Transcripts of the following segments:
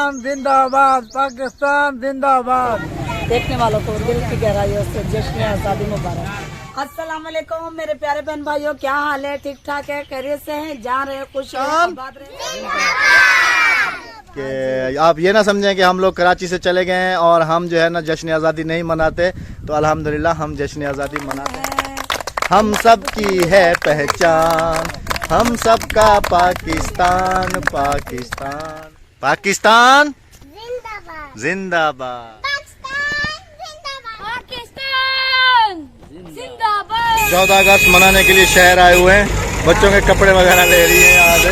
पाकिस्तान जिंदाबाद, पाकिस्तान जिंदाबाद। देखने वालों को दिल की गहराइयों से जश्न आज़ादी मुबारक। अस्सलाम वालेकुम मेरे प्यारे बहन भाइयों, क्या हाल है? ठीक ठाक है, खैरियत से हैं, जा रहे हैं, खुश हैं, आबाद रहे। कि आप ये ना समझें कि हम लोग कराची से चले गए हैं और हम जो है ना जश्न आज़ादी नहीं मनाते, तो अल्हम्दुलिल्लाह हम जश्न आज़ादी मनाते हैं। हम सब की है पहचान, हम सब का पाकिस्तान, पाकिस्तान पाकिस्तान जिंदाबाद, जिंदाबाद पाकिस्तान जिंदाबाद। 14 अगस्त मनाने के लिए शहर आए हुए हैं, बच्चों के कपड़े वगैरह ले रही है यहाँ से।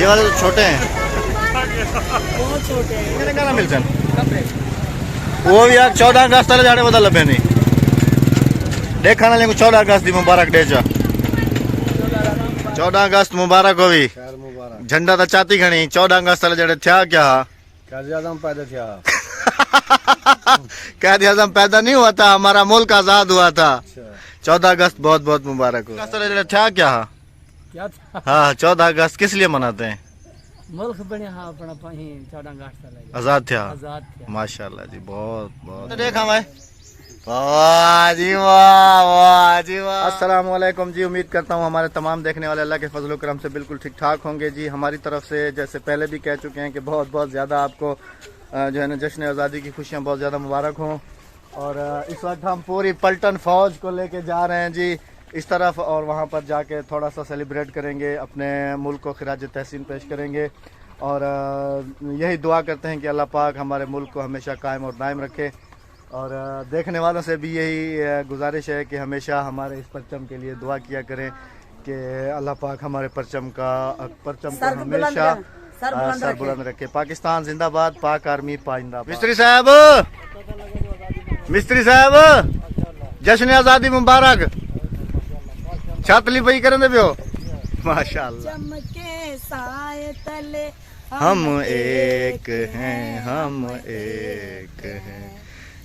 ये वाले तो छोटे हैं, बहुत छोटे हैं। मैंने कहा मिलते वो भी यार 14 अगस्त वाले जाने बता लबे नहीं देखा ना, लेकिन 14 अगस्त की मुबारक डे चा 14 अगस्त मुबारक हो भी झंडा तो चाती खड़ी 14 अगस्त वाले जड़े था क्या पैदा थिया कैद आज़म पैदा नहीं हुआ था, हमारा मुल्क आजाद हुआ था। 14 अगस्त बहुत बहुत मुबारक हो। जड़े था क्या हाँ 14 अगस्त किस लिए मनाते हैं? मुल्क बने हाँ अपना 14 अगस्त आजाद था, आजाद थे। माशाल्लाह जी, बहुत बहुत देखा मैं। वाह जी वाह, वाह जी वाह। अस्सलाम वालेकुम जी, उम्मीद करता हूँ हमारे तमाम देखने वाले अल्लाह के फजल करम से बिल्कुल ठीक ठाक होंगे जी। हमारी तरफ से जैसे पहले भी कह चुके हैं कि बहुत बहुत ज़्यादा आपको जो है ना जश्न आज़ादी की खुशियाँ बहुत ज़्यादा मुबारक हों। और इस वक्त हम पूरी पलटन फ़ौज को लेके जा रहे हैं जी इस तरफ, और वहाँ पर जाके थोड़ा सा सेलिब्रेट करेंगे, अपने मुल्क को खिराज तहसीन पेश करेंगे। और यही दुआ करते हैं कि अल्लाह पाक हमारे मुल्क को हमेशा कायम और दायम रखे। और देखने वालों से भी यही गुजारिश है कि हमेशा हमारे इस परचम के लिए दुआ किया करें कि अल्लाह पाक हमारे परचम को हमेशा सर बुलंद रखे। पाकिस्तान जिंदाबाद, पाक आर्मी पाइंदाबाद। मिस्त्री साहब जश्न आज़ादी मुबारक। छातली पई करें दे पियो माशाअल्लाह। चमके साए तले हम एक हैं, हम एक हैं,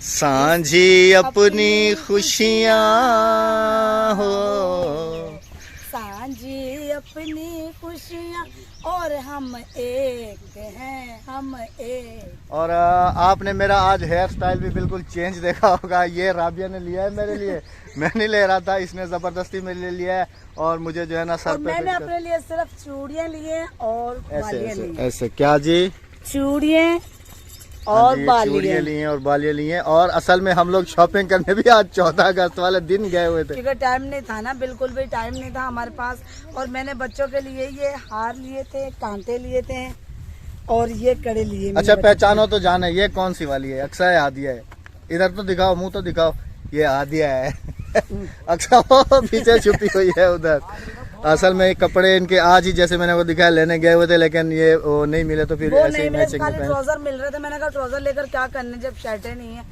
सांझी अपनी खुशियाँ हो, सांझी अपनी खुशियाँ और हम एक हैं, हम एक। और आपने मेरा आज हेयर स्टाइल भी बिल्कुल चेंज देखा होगा। ये राबिया ने लिया है मेरे लिए, मैं नहीं ले रहा था, इसने जबरदस्ती मेरे लिए लिया है। और मुझे जो है ना सर पे मैंने अपने लिए सिर्फ चूड़ियाँ लिए और बालियाँ ली। ऐसे क्या जी? चूड़ियाँ और बालियाँ लिए और बालियाँ लिए। और असल में हम लोग शॉपिंग करने भी आज 14 अगस्त वाले दिन गए हुए थे, क्योंकि टाइम नहीं था ना, बिल्कुल भी टाइम नहीं था हमारे पास। और मैंने बच्चों के लिए ये हार लिए थे, कांटे लिए थे और ये कड़े लिए। अच्छा पहचानो तो जाने, ये कौन सी वाली है? अक्सर आदिया है, इधर तो दिखाओ, मुंह तो दिखाओ, ये आदिया है। अक्सर पीछे छुपी हुई है उधर। असल में कपड़े इनके आज ही जैसे मैंने वो दिखाया लेने गए हुए थे, लेकिन ये वो नहीं मिले तो फिर ऐसे ही मैचिंग में ट्राउजर मिल रहे थे। मैंने कहा ट्राउजर लेकर क्या करने जब शर्टें नहीं है,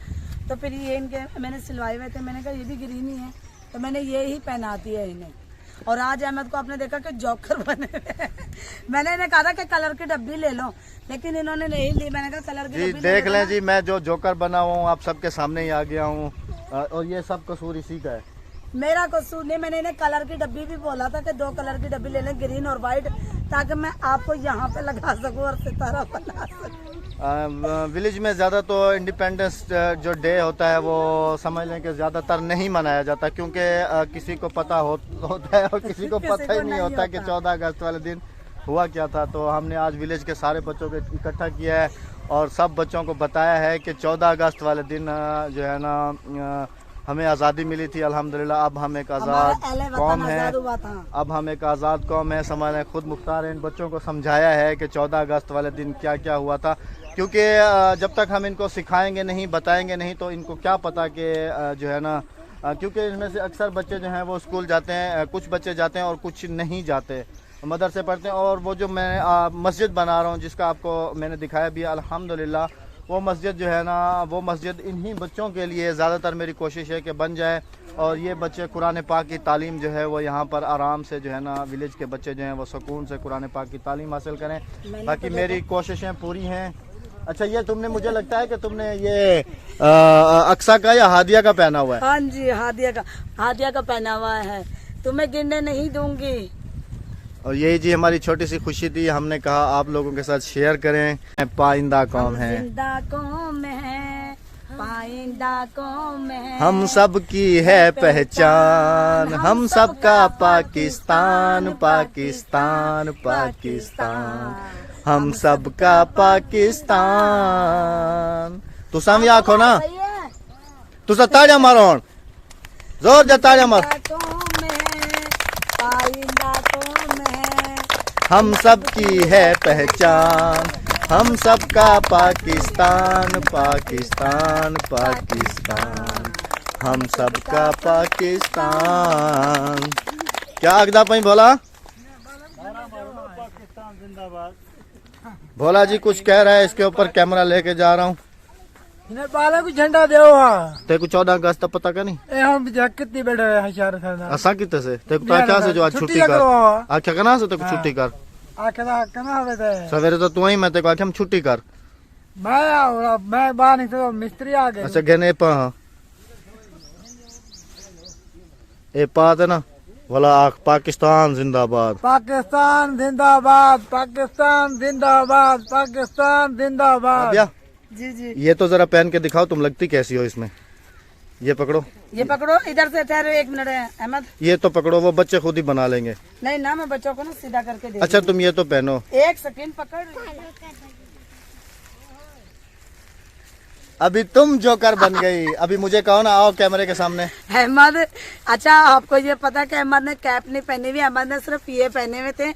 तो फिर ये इनके मैंने सिलवाए हुए थे। मैंने कहा ये भी ग्रीन ही है, तो मैंने ये ही पहनाती है इन्हें। और आज अहमद को आपने देखा कि जॉकर बने। मैंने इन्हें कहा था कि कलर की डब्बी ले लो, लेकिन इन्होंने नहीं ली। मैंने कहा कलर की डब्बी देख लें जी, मैं जो जोकर बना हुआ हूँ आप सबके सामने ही आ गया हूँ, और ये सब कसूर इसी का है। मेरा कसूर नहीं, मैंने इन्हें कलर की डब्बी भी बोला था कि 2 कलर की डब्बी ले लें, ग्रीन और व्हाइट, ताकि मैं आपको यहाँ पे लगा सकूँ और सितारा बना सकूँ। विलेज में ज़्यादा तो इंडिपेंडेंस जो डे होता है वो समझ लें कि ज़्यादातर नहीं मनाया जाता, क्योंकि किसी को पता होता है और किसी को पता ही नहीं होता कि 14 अगस्त वाले दिन हुआ क्या था। तो हमने आज विलेज के सारे बच्चों को इकट्ठा किया है और सब बच्चों को बताया है कि 14 अगस्त वाले दिन जो है ना हमें आज़ादी मिली थी अल्हम्दुलिल्लाह। अब हम एक आज़ाद कौम है, अब हम एक आज़ाद कौम है, समाज खुद मुख्तार है। इन बच्चों को समझाया है कि 14 अगस्त वाले दिन क्या क्या हुआ था, क्योंकि जब तक हम इनको सिखाएंगे नहीं, बताएंगे नहीं, तो इनको क्या पता कि जो है ना, क्योंकि इनमें से अक्सर बच्चे जो हैं वो स्कूल जाते हैं, कुछ बच्चे जाते हैं और कुछ नहीं जाते, मदरसे पढ़ते हैं। और वो जो मैं मस्जिद बना रहा हूँ जिसका आपको मैंने दिखाया भी अल्हम्दुलिल्लाह, वो मस्जिद जो है ना, वो मस्जिद इन्हीं बच्चों के लिए ज़्यादातर मेरी कोशिश है कि बन जाए। और ये बच्चे कुरान पाक की तालीम जो है वो यहाँ पर आराम से जो है ना, विलेज के बच्चे जो हैं वो सुकून से कुरान पाक की तालीम हासिल करें। बाकी मेरी कोशिशें पूरी हैं। अच्छा ये तुमने, मुझे लगता है कि तुमने ये अक्सा का या हादिया का पहना हुआ है? हाँ जी हादिया का पहना हुआ है। तुम्हें गिनने नहीं दूंगी, और यही जी हमारी छोटी सी खुशी थी, हमने कहा आप लोगों के साथ शेयर करें। पाइंदा कौम है, जिंदा कौम है, पाइंदा कौम है, हम सब की है पहचान, हम सब का पाकिस्तान, पाकिस्तान, पाकिस्तान, हम सब का पाकिस्तान। तू सामने आखो ना, सही है। तू ताड़िया मारो, जोर जा ताड़िया मारो। कौम है, पाइंदा कौम है, हम सब की है पहचान, हम सब का पाकिस्तान, पाकिस्तान, पाकिस्तान, हम सब का पाकिस्तान। क्या अगदा पई बोला? पाकिस्तान जिंदाबाद। भोला जी कुछ कह रहा है, इसके ऊपर कैमरा लेके जा रहा हूँ। इन्हें बाला को झंडा दो हाँ। तेरे को 14 अगस्त पता का नहीं? ए हम कितनी बैठे हैं शहर खाना। असा कितने से तेरे को तो क्या से जो आज छुट्टी कर आख्या करना से तेरे को छुट्टी कर आखिर कना होते सवेरे तो तू ही मैं तेरे को आख्या हम छुट्टी कर। मैं बाहर नहीं तो मिस्त्री आ गए। अच्छा गने पा ए पात है ना वाला आख पाकिस्तान जिंदाबाद, पाकिस्तान जिंदाबाद, पाकिस्तान जिंदाबाद, पाकिस्तान जिंदाबाद। राबिया जी जी। ये तो जरा पहन के दिखाओ, तुम लगती कैसी हो इसमें। ये पकड़ो, ये पकड़ो, इधर से ठहरो 1 मिनट है अहमद। ये तो पकड़ो, वो बच्चे खुद ही बना लेंगे। नहीं ना, मैं बच्चों को ना सीधा करके दे। अच्छा तुम ये तो पहनो। 1 सेकंड पकड़। अभी तुम जोकर बन गई। अभी मुझे कहो ना, आओ कैमरे के सामने। अहमद, अच्छा आपको ये पता कि अहमद ने कैप नहीं पहनी हुई, अहमद ने सिर्फ ये पहने हुए थे,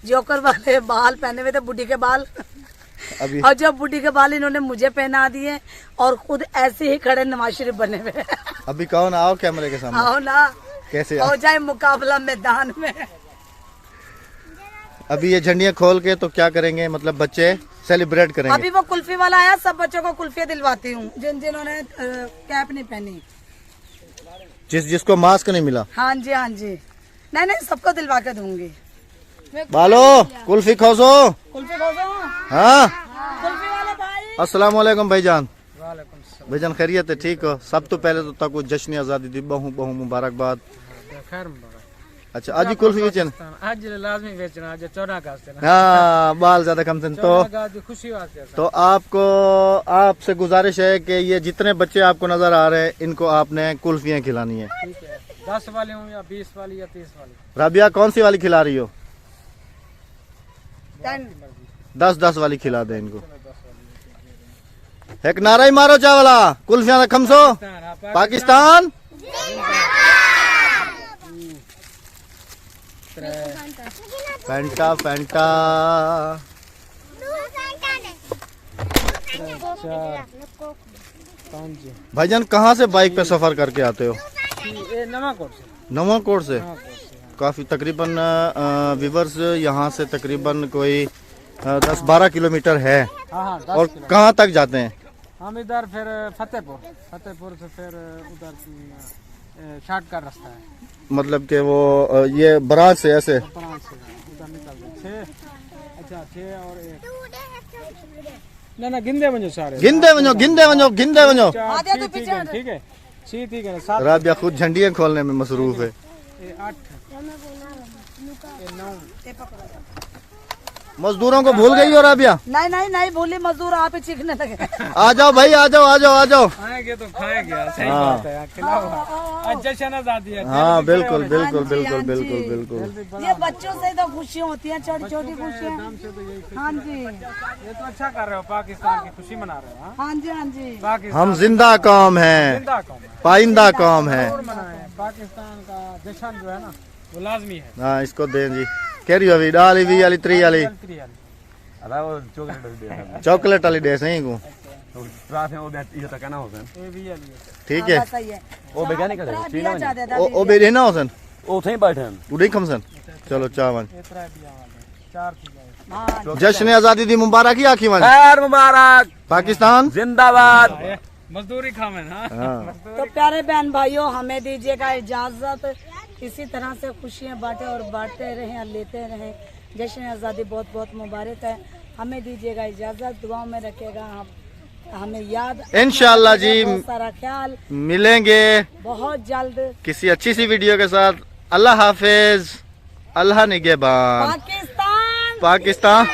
जोकर वाले बाल पहने हुए थे, बुढ़ी के बाल। अभी और जब बुढ़ी के बाल इन्होंने मुझे पहना दिए और खुद ऐसे ही खड़े नवाज शरीफ बने हुए। अभी कहो ना, आओ कैमरे के सामने। आओ ना, कैसे हो जाए मुकाबला मैदान में। अभी ये झंडियाँ खोल के तो क्या करेंगे, मतलब बच्चे सेलिब्रेट करेंगे। अभी वो कुल्फी वाला आया, सब बच्चों को कुल्फियाँ दिलवाती हूँ जिन्होंने कैप नहीं पहनी। जिसको मास्क नहीं मिला। हाँ जी हाँ जी, नहीं नहीं सबको दिलवा के दूंगी। बालो कुल्फी खोसो। कुल्फी खोजो। हाँ कुल्फी वाले भाई। अस्सलाम वालेकुम भाईजान। भाईजान खैरियत है, ठीक हो? सब तो पहले तो तक जश्न आज़ादी दी बहु बहु मुबारकबाद। अच्छा आज ही कुल्फी बेचन? आज लाजमी बेचना, आज 14 अगस्त है ना। हाँ बाल ज्यादा कम थे तो खुशी वास्ते। तो आपको आपसे गुजारिश है कि ये जितने बच्चे आपको नजर आ रहे हैं इनको आपने कुल्फियाँ खिलानी है। 10 वाली हूँ या 20 वाली या 30 वाली। राबिया कौन सी वाली खिला रही हो? 10 वाली खिला दे इनको। एक नारा ही मारो चावला, कुल्फियाँ खमसो। Pakistan Fanta Fanta. भाईजान कहाँ से बाइक पे सफर करके आते हो? नवाकोट से। काफी तकरीबन विवर्स यहाँ से तकरीबन कोई 10-12 किलोमीटर है। और कहाँ तक जाते हैं? हम इधर फिर फतेहपुर से फिर उधर शार्ट का रास्ता है, मतलब कि वो ये बराज से ऐसे उधर निकलते 6। अच्छा 6 और 1 ना गिंदे वञो सारे। गिंदे वञो गिंदे वञो गिंदे वञो। ठीक है 6 ठीक है 7 राबिया खुद झंडियाँ खोलने में मसरूफ है। 8 9। मजदूरों को भूल गई हो राबिया? नहीं नहीं नहीं भूली, मजदूर आप ही चीखने लगे। आ जाओ भाई, आ जाओ आ जाओ आ जाओ। आएंगे तो खाएंगे, सही बात है, खिलाओ। आज जश्न आज़ादी है। हाँ बिल्कुल बिल्कुल हाँ जी, बिल्कुल हाँ जी। बिल्कुल बिल्कुल। ये बच्चों से तो खुशियाँ होती हैं, छोटी छोटी खुशियाँ। हाँ जी ये तो अच्छा कर रहे हो, पाकिस्तान की खुशी मना रहे हो। हाँ जी हाँ जी। पाकिस्तान हम जिंदा कौम हैं, जिंदा कौम है, पाइंदा कौम है। जरूर मनाएं। पाकिस्तान का जश्न जो है ना वो लाजमी है। हाँ इसको दें जी। कह रही हो अभी डाली भी वाली 3 वाली चॉकलेट वाली डेस नहीं को। ठीक है सही है। ਉਹ ਬੇਗਾਨੇ ਕਰ दिया जा देता ओ बेरे ना होसन ਉੱਥੇ ਹੀ ਬੈਠੇ ਹਨ उड़े खमसन। चलो चावन 4 थी हाँ जश्न आजादी दी मुबारक ही आखी वन। खैर मुबारक पाकिस्तान जिंदाबाद। मजदूरी खामें। हाँ हाँ तो प्यारे बहन भाइयों, हमें दीजिएगा इजाजत। इसी तरह से खुशियाँ बांटे और बांटते रहें और लेते रहें। जश्न आज़ादी बहुत बहुत मुबारक है। हमें दीजिएगा इजाजत, दुआओं में रखेगा हमें याद। इंशाअल्लाह जी बहुत सारा ख्याल, मिलेंगे बहुत जल्द। किसी अच्छी सी वीडियो के साथ। अल्लाह हाफिज। अल्लाह निगहबान। पाकिस्तान पाकिस्तान